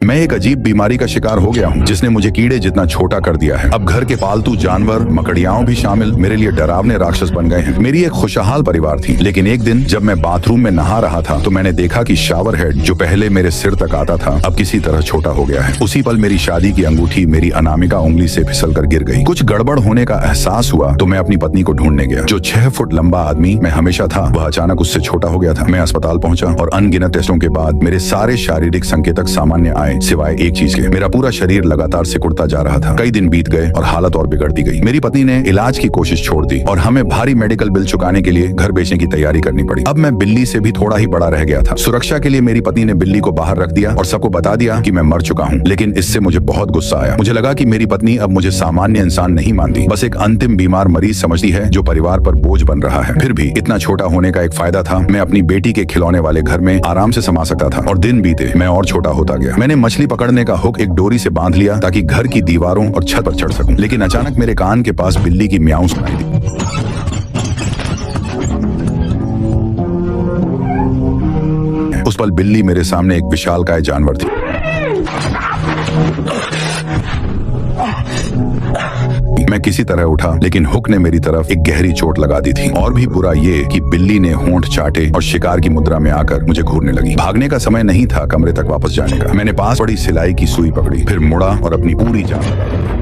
मैं एक अजीब बीमारी का शिकार हो गया हूँ जिसने मुझे कीड़े जितना छोटा कर दिया है। अब घर के पालतू जानवर, मकड़ियाओं भी शामिल मेरे लिए डरावने राक्षस बन गए हैं। मेरी एक खुशहाल परिवार थी, लेकिन एक दिन जब मैं बाथरूम में नहा रहा था तो मैंने देखा कि शावर हेड जो पहले मेरे सिर तक आता था अब किसी तरह छोटा हो गया है। उसी पल मेरी शादी की अंगूठी मेरी अनामिका उंगली से फिसल कर गिर गई। कुछ गड़बड़ होने का एहसास हुआ तो मैं अपनी पत्नी को ढूंढने गया। जो 6 फुट लंबा आदमी मैं हमेशा था वह अचानक उससे छोटा हो गया था। मैं अस्पताल पहुंचा और अनगिनत टेस्टों के बाद मेरे सारे शारीरिक संकेतक सामान्य आए सिवाय एक चीज के। मेरा पूरा शरीर लगातार सिकुड़ता जा रहा था। कई दिन बीत गए और हालत और बिगड़ती गई। मेरी पत्नी ने इलाज की कोशिश छोड़ दी और हमें भारी मेडिकल बिल चुकाने के लिए घर बेचने की तैयारी करनी पड़ी। अब मैं बिल्ली से भी थोड़ा ही बड़ा रह गया था। सुरक्षा के लिए मेरी पत्नी ने बिल्ली को बाहर रख दिया और सबको बता दिया कि मैं मर चुका हूँ। लेकिन इससे मुझे बहुत गुस्सा आया। मुझे लगा कि मेरी पत्नी अब मुझे सामान्य इंसान नहीं मानती, बस एक अंतिम बीमार मरीज समझती है जो परिवार पर बोझ बन रहा है। फिर भी इतना छोटा होने का एक फायदा था, मैं अपनी बेटी के खिलौने वाले घर में आराम से समा सकता था। और दिन बीते मैं और छोटा होता गया। मैंने मछली पकड़ने का हुक एक डोरी से बांध लिया ताकि घर की दीवारों और छत पर चढ़ सकूं। लेकिन अचानक मेरे कान के पास बिल्ली की म्याऊं सुनाई दी। उस पल बिल्ली मेरे सामने एक विशालकाय जानवर थी। मैं किसी तरह उठा, लेकिन हुक ने मेरी तरफ एक गहरी चोट लगा दी थी। और भी बुरा ये कि बिल्ली ने होंठ चाटे और शिकार की मुद्रा में आकर मुझे घूरने लगी। भागने का समय नहीं था कमरे तक वापस जाने का। मैंने पास पड़ी सिलाई की सुई पकड़ी, फिर मुड़ा और अपनी पूरी जान लगा दी।